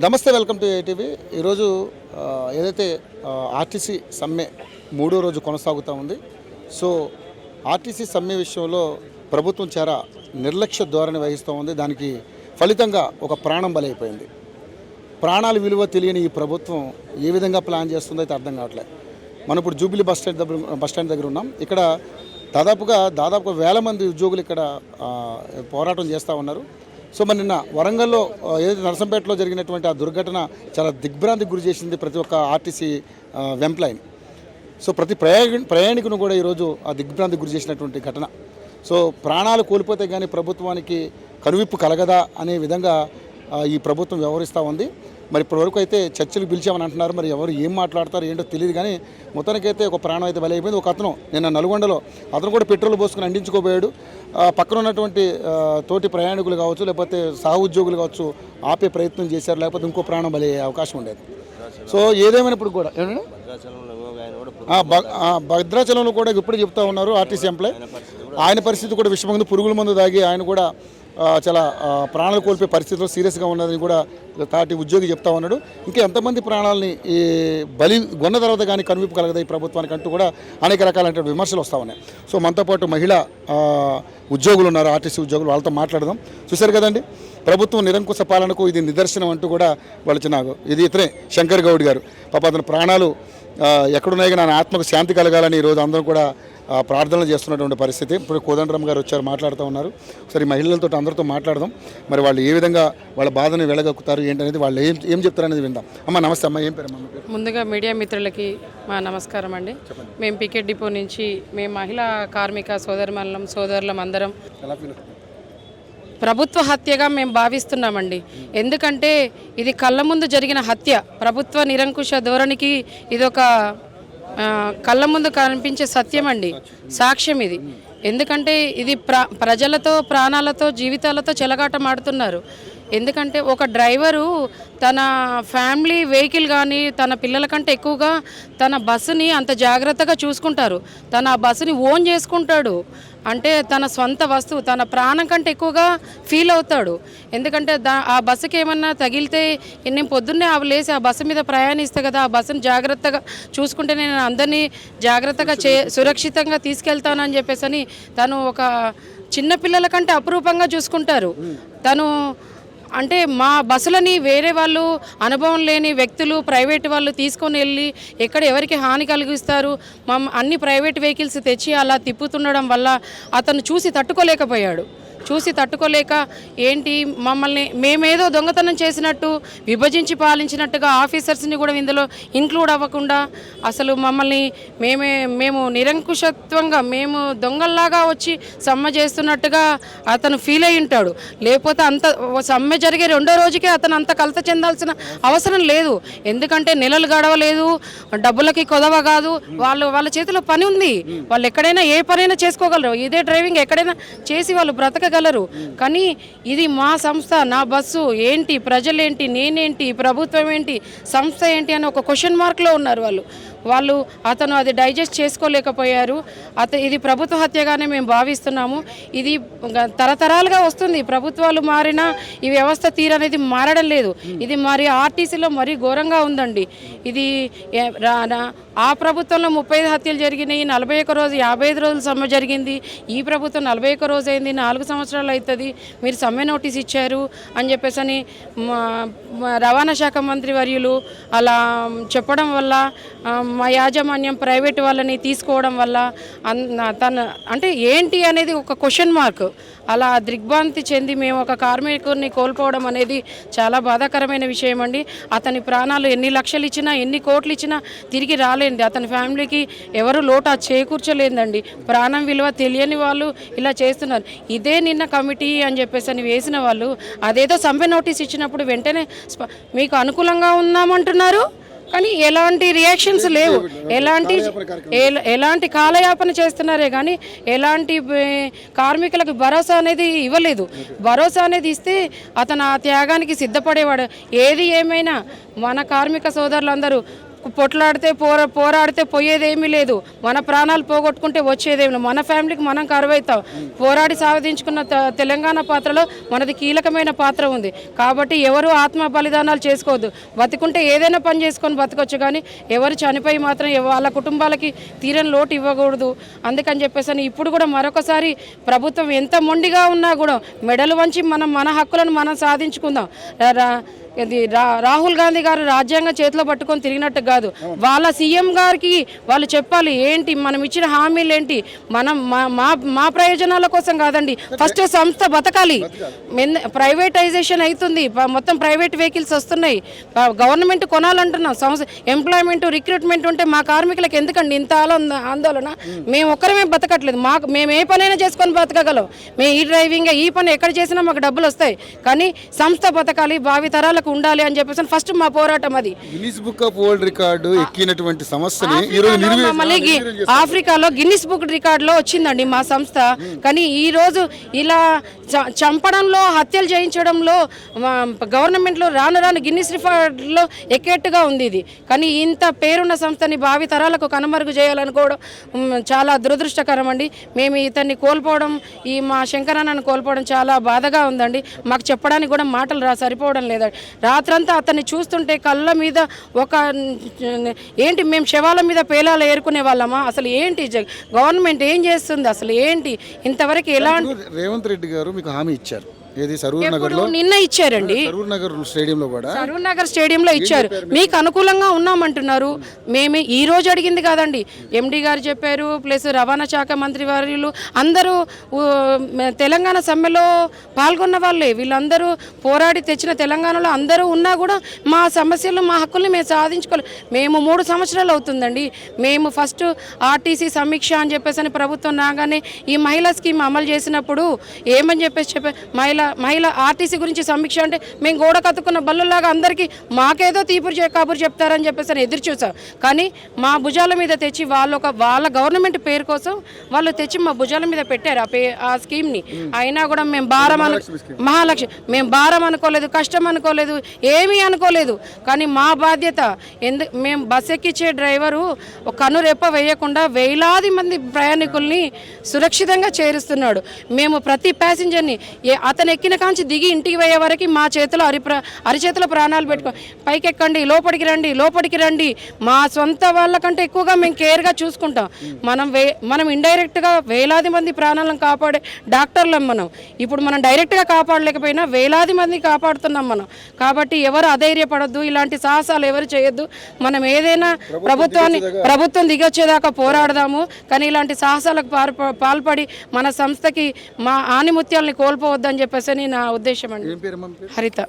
నమస్తే, welcome to ATV. ఈరోజు ఏదైతే ఆర్టీసీ సమ్మె మూడో రోజు కొనసాగుతూ ఉంది. సో ఆర్టీసీ సమ్మె విషయంలో ప్రభుత్వం చాలా నిర్లక్ష్య ధోరణి వహిస్తూ ఉంది. దానికి ఫలితంగా ఒక ప్రాణం బలైపోయింది. ప్రాణాల విలువ తెలియని ఈ ప్రభుత్వం ఏ విధంగా ప్లాన్ చేస్తుందో అయితే అర్థం కావట్లేదు. మనం ఇప్పుడు జూబిలీ బస్ స్టాండ్ దగ్గర ఉన్నాం. ఇక్కడ దాదాపుగా వేల మంది ఉద్యోగులు ఇక్కడ పోరాటం చేస్తూ ఉన్నారు. సో మరి నిన్న వరంగల్లో ఏదైతే నరసంపేటలో జరిగినటువంటి ఆ దుర్ఘటన చాలా దిగ్భ్రాంతికి గురి చేసింది ప్రతి ఒక్క ఆర్టీసీ ఎంప్లాయీని. సో ప్రతి ప్రయాణికును కూడా ఈరోజు ఆ దిగ్భ్రాంతికి గురి చేసినటువంటి ఘటన. సో ప్రాణాలు కోల్పోతే కానీ ప్రభుత్వానికి కనువిప్పు కలగదా అనే విధంగా ఈ ప్రభుత్వం వ్యవహరిస్తూ ఉంది. మరి ఇప్పటివరకు అయితే చర్చలు పిలిచామని అంటున్నారు. మరి ఎవరు ఏం మాట్లాడతారు ఏంటో తెలియదు. కానీ మొత్తానికైతే ఒక ప్రాణం అయితే బలైపోయింది. ఒక అతను నిన్న నల్గొండలో అతను కూడా పెట్రోల్ పోసుకుని అందించుకోబోయాడు. పక్కన ఉన్నటువంటి తోటి ప్రయాణికులు కావచ్చు, లేకపోతే సహ ఉద్యోగులు కావచ్చు, ఆపే ప్రయత్నం చేశారు. లేకపోతే ఇంకో ప్రాణం బలయ్యే అవకాశం ఉండేది. సో ఏదేమైనప్పుడు కూడా భద్రాచలంలో కూడా ఇప్పుడు చెప్తా ఉన్నారు ఆర్టీసీ ఎంప్లాయ్. ఆయన పరిస్థితి కూడా విషమంది, పురుగుల మందు దాగి ఆయన కూడా చాలా ప్రాణాలు కోల్పోయే పరిస్థితిలో సీరియస్గా ఉన్నదని కూడా తాటి ఉద్యోగి చెప్తా ఉన్నాడు. ఇంకా ఎంతమంది ప్రాణాలని ఈ బలి కొన్న తర్వాత కానీ కనువిప్పు కలగదా ఈ ప్రభుత్వానికి అంటూ కూడా అనేక రకాలైన విమర్శలు వస్తూ ఉన్నాయి. సో మనతో పాటు మహిళా ఉద్యోగులు ఉన్నారు, ఆర్టీసీ ఉద్యోగులు. వాళ్ళతో మాట్లాడదాం. చూశారు కదండి, ప్రభుత్వం నిరంకుశ పాలనకు ఇది నిదర్శనం అంటూ కూడా వాళ్ళు చిన్నారు. ఇది ఇతనే శంకర్ గౌడ్ గారు. పాప అతని ప్రాణాలు ఎక్కడున్నాయి కానీ నా ఆత్మకు శాంతి కలగాలని ఈరోజు అందరూ కూడా ప్రార్థనలు చేస్తున్నటువంటి పరిస్థితి. ఇప్పుడు కోదండరామ్ గారు వచ్చారు, మాట్లాడుతూ ఉన్నారు. ఒకసారి మహిళలతో అందరితో మాట్లాడదాం. మరి వాళ్ళు ఏ విధంగా వాళ్ళ బాధను వెళ్ళగక్కుతారు ఏంటనేది, వాళ్ళు ఏం చెప్తారు అనేది విందాం. అమ్మ నమస్తే. అమ్మ ఏం పేరు అమ్మ? ముందుగా మీడియా మిత్రులకి మా నమస్కారం అండి. మేము పికెట్ డిపో నుంచి మేము మహిళా కార్మిక సోదరులం అందరం ప్రభుత్వ హత్యగా మేము భావిస్తున్నామండి. ఎందుకంటే ఇది కళ్ళ ముందు జరిగిన హత్య. ప్రభుత్వ నిరంకుశ ధోరణికి ఇదొక కళ్ళ ముందు కనిపించే సత్యం అండి, సాక్ష్యం ఇది. ఎందుకంటే ఇది ప్రజలతో, ప్రాణాలతో, జీవితాలతో చెలగాటమాడుతున్నారు. ఎందుకంటే ఒక డ్రైవరు తన ఫ్యామిలీ వెహికల్ కానీ తన పిల్లల కంటే ఎక్కువగా తన బస్సుని అంత జాగ్రత్తగా చూసుకుంటారు. తన ఆ బస్సుని ఓన్ చేసుకుంటాడు. అంటే తన సొంత వస్తువు, తన ప్రాణం కంటే ఎక్కువగా ఫీల్ అవుతాడు. ఎందుకంటే ఆ బస్సుకి ఏమన్నా తగిలితే నేను పొద్దున్నే లేసి ఆ బస్సు మీద ప్రయాణిస్తే కదా, ఆ బస్సుని జాగ్రత్తగా చూసుకుంటే నేను అందరినీ జాగ్రత్తగా సురక్షితంగా తీసుకెళ్తానని చెప్పేసి తను ఒక చిన్నపిల్లల కంటే అపురూపంగా చూసుకుంటారు. తను అంటే మా బస్సులని వేరే వాళ్ళు, అనుభవం లేని వ్యక్తులు, ప్రైవేట్ వాళ్ళు తీసుకొని వెళ్ళి ఎక్కడ ఎవరికి హాని కలిగిస్తారు, అన్ని ప్రైవేట్ వెహికల్స్ తెచ్చి అలా తిప్పుతుండడం వల్ల అతను చూసి తట్టుకోలేక ఏంటి మమ్మల్ని మేమేదో దొంగతనం చేసినట్టు, విభజించి పాలించినట్టుగా ఆఫీసర్స్ని కూడా ఇందులో ఇంక్లూడ్ అవ్వకుండా అసలు మమ్మల్ని మేము నిరంకుశత్వంగా మేము దొంగల్లాగా వచ్చి సమ్మె చేస్తున్నట్టుగా అతను ఫీల్ అయి ఉంటాడు. లేకపోతే అంత సమ్మె జరిగే రెండో రోజుకే అతను అంత కలత చెందాల్సిన అవసరం లేదు. ఎందుకంటే నెలలు గడవలేదు, డబ్బులకి కొదవ కాదు, వాళ్ళ చేతిలో పని ఉంది. వాళ్ళు ఎక్కడైనా ఏ పనైనా చేసుకోగలరు. ఇదే డ్రైవింగ్ ఎక్కడైనా చేసి వాళ్ళు బ్రతకగలరు. కానీ ఇది మా సంస్థ, నా బస్సు ఏంటి, ప్రజలేంటి, నేనేంటి, ప్రభుత్వం ఏంటి, సంస్థ ఏంటి అని ఒక క్వశ్చన్ మార్క్లో ఉన్నారు వాళ్ళు. అతను అది డైజెస్ట్ చేసుకోలేకపోయారు. ఇది ప్రభుత్వ హత్యగానే మేము భావిస్తున్నాము. ఇది తరతరాలుగా వస్తుంది. ప్రభుత్వాలు మారినా ఈ వ్యవస్థ తీరనేది మారడం లేదు. ఇది మరి ఆర్టీసీలో మరీ ఘోరంగా ఉందండి. ఇది ఆ ప్రభుత్వంలో 35 హత్యలు జరిగినాయి, 41 రోజు 55 రోజులు సమ్మె జరిగింది. ఈ ప్రభుత్వం 41 రోజు అయింది, 4 సంవత్సరాలు అవుతుంది, మీరు సమ్మె నోటీస్ ఇచ్చారు అని చెప్పేసి రవాణా శాఖ మంత్రి వర్యులు అలా చెప్పడం వల్ల మా యాజమాన్యం ప్రైవేట్ వాళ్ళని తీసుకోవడం వల్ల అంటే ఏంటి అనేది ఒక క్వశ్చన్ మార్క్. అలా దిగ్భ్రాంతి చెంది మేము ఒక కార్మికుడిని కోల్పోవడం అనేది చాలా బాధాకరమైన విషయం అండి. అతని ప్రాణాలు ఎన్ని లక్షలు ఇచ్చినా, ఎన్ని కోట్లు ఇచ్చినా తిరిగి రాలేండి. అతని ఫ్యామిలీకి ఎవరు లోటు చేకూర్చలేదండి. ప్రాణం విలువ తెలియని వాళ్ళు ఇలా చేస్తున్నారు. ఇదే నిన్న కమిటీ అని చెప్పేసి వేసిన వాళ్ళు అదేదో సమ్మె నోటీస్ ఇచ్చినప్పుడు వెంటనే మీకు అనుకూలంగా ఉన్నామంటున్నారు, కానీ ఎలాంటి రియాక్షన్స్ లేవు. ఎలాంటి కాలయాపన చేస్తున్నారే కానీ ఎలాంటి కార్మికులకు భరోసా అనేది ఇవ్వలేదు. భరోసా అనేది ఇస్తే అతను ఆ త్యాగానికి సిద్ధపడేవాడు. ఏది ఏమైనా మన కార్మిక సోదరులందరూ పొట్లాడితే పోరాడితే పోయేదేమీ లేదు, మన ప్రాణాలు పోగొట్టుకుంటే వచ్చేదేమీ లేదు, మన ఫ్యామిలీకి మనం కరువైతాం. పోరాడి సాధించుకున్న తెలంగాణ పాత్రలో మనది కీలకమైన పాత్ర ఉంది. కాబట్టి ఎవరు ఆత్మ బలిదానాలు చేసుకోవద్దు. బతుకుంటే ఏదైనా పని చేసుకొని బతకొచ్చు, కానీ ఎవరు చనిపోయి మాత్రం వాళ్ళ కుటుంబాలకి తీరని లోటు ఇవ్వకూడదు. అందుకని చెప్పేసి ఇప్పుడు కూడా మరొకసారి ప్రభుత్వం ఎంత మొండిగా ఉన్నా కూడా మెడలు వంచి మన హక్కులను మనం సాధించుకుందాం. ఇది రాహుల్ గాంధీ గారు రాజ్యాంగం చేతిలో పట్టుకొని తిరిగినట్టు కాదు, వాళ్ళ సీఎం గారికి వాళ్ళు చెప్పాలి ఏంటి మనం ఇచ్చిన హామీలు ఏంటి. మనం మా ప్రయోజనాల కోసం కాదండి, ఫస్ట్ సంస్థ బతకాలి. ప్రైవేటైజేషన్ అవుతుంది, మొత్తం ప్రైవేట్ వెహికల్స్ వస్తున్నాయి, గవర్నమెంట్ కొనాలంటున్నాం. ఎంప్లాయ్మెంట్ రిక్రూట్మెంట్ ఉంటే మా కార్మికులకు ఎందుకండి ఇంత ఆందోళన? మేము ఒక్కరమే బతకట్లేదు, మేము ఏ పనైనా చేసుకొని బతకగలం. మేము ఈ డ్రైవింగ్ ఈ పని ఎక్కడ చేసినా మాకు డబ్బులు వస్తాయి, కానీ సంస్థ బతకాలి, భావి తరాలకు ఉండాలి అని చెప్పేసి ఫస్ట్ మా పోరాటం అది. Guinness book of world record ఎక్కినటువంటి సంస్థని ఈ రోజు ఆఫ్రికాలో గిన్నిస్ బుక్ రికార్డులో వచ్చిందండి మా సంస్థ. కానీ ఈ రోజు ఇలా చంపడంలో, హత్యలు చేయించడంలో గవర్నమెంట్లో రాను గిన్నిస్ రికార్డులో ఎక్కేట్టుగా ఉంది ఇది. కానీ ఇంత పేరున్న సంస్థని భావి తరాలకు కనుమరుగు చేయాలనుకోవడం చాలా దురదృష్టకరం అండి. మేము ఇతన్ని కోల్పోవడం, ఈ మా శంకరన్నను కోల్పోవడం చాలా బాధగా ఉందండి. మాకు చెప్పడానికి కూడా మాటలు సరిపోవడం లేదండి. రాత్రంతా అతన్ని చూస్తుంటే కళ్ళ మీద ఏంటి మేము శవాల మీద పేలాలు ఏరుకునే వాళ్ళమా? అసలు ఏంటి గవర్నమెంట్ ఏం చేస్తుంది? అసలు ఏంటి ఇంతవరకు ఎలాంటి? రేవంత్ రెడ్డి గారు మీకు హామీ ఇచ్చారు, ఏది సరూర్ నగర్ లో నిన్న ఇచ్చారండి, సరూర్ నగర్ స్టేడియంలో కూడా సరూర్ నగర్ స్టేడియంలో ఇచ్చారు. మీకు అనుకూలంగా ఉన్నామంటున్నారు. మేము ఈ రోజు అడిగింది కాదండి, ఎండి గారు చెప్పారు, ప్లస్ రవాణా శాఖ మంత్రి వర్యులు అందరూ తెలంగాణ సమ్మెలో పాల్గొన్న వాళ్ళే. వీళ్ళందరూ పోరాడి తెచ్చిన తెలంగాణలో అందరూ ఉన్నా కూడా మా సమస్యలు, మా హక్కుల్ని మేము సాధించుకోవాలి. మేము 3 సంవత్సరాలు అవుతుందండి. మేము ఫస్ట్ ఆర్టీసీ సమీక్ష అని చెప్పేసి ప్రభుత్వం రాగానే ఈ మహిళా స్కీమ్ అమలు చేసినప్పుడు ఏమని చెప్పారు, మహిళ ఆర్టీసీ గురించి సమీక్ష అంటే మేము గోడ కత్తుకున్న బల్లులాగా అందరికీ మాకేదో కబురు చెప్తారని చెప్పేసి ఎదురు చూసాం. కానీ మా భుజాల మీద తెచ్చి వాళ్ళ గవర్నమెంట్ పేరు కోసం వాళ్ళు తెచ్చి మా భుజాల మీద పెట్టారు ఆ స్కీమ్ని. అయినా కూడా మేము మహాలక్ష్మి మేము భారం అనుకోలేదు, కష్టం అనుకోలేదు, ఏమీ అనుకోలేదు. కానీ మా బాధ్యత మేము బస్ ఎక్కించే డ్రైవరు కనురెప్ప వేయకుండా వేలాది మంది ప్రయాణికుల్ని సురక్షితంగా చేరుస్తున్నాడు. మేము ప్రతి ప్యాసింజర్ని అతను ఎక్కిన కాంచి దిగి ఇంటికి పోయే వరకు మా చేతిలో అరిచేతిలో ప్రాణాలు పెట్టుకో, పైకి ఎక్కండి, లోపలికి రండి. మా సొంత వాళ్ళకంటే ఎక్కువగా మేము కేర్గా చూసుకుంటాం. మనం ఇండైరెక్ట్గా వేలాది మంది ప్రాణాలను కాపాడే డాక్టర్లం మనం. ఇప్పుడు మనం డైరెక్ట్గా కాపాడలేకపోయినా వేలాది మంది కాపాడుతున్నాం మనం. కాబట్టి ఎవరు అధైర్యపడద్దు, ఇలాంటి సాహసాలు ఎవరు చేయొద్దు. మనం ఏదైనా ప్రభుత్వం దిగొచ్చేదాకా పోరాడదాము, కానీ ఇలాంటి సాహసాలకు పాల్పడి మన సంస్థకి మా ఆనిముత్యాలని కోల్పోవద్దని చెప్పేసి నా ఉద్దేశం అండి. ఏం పేరు? హరిత.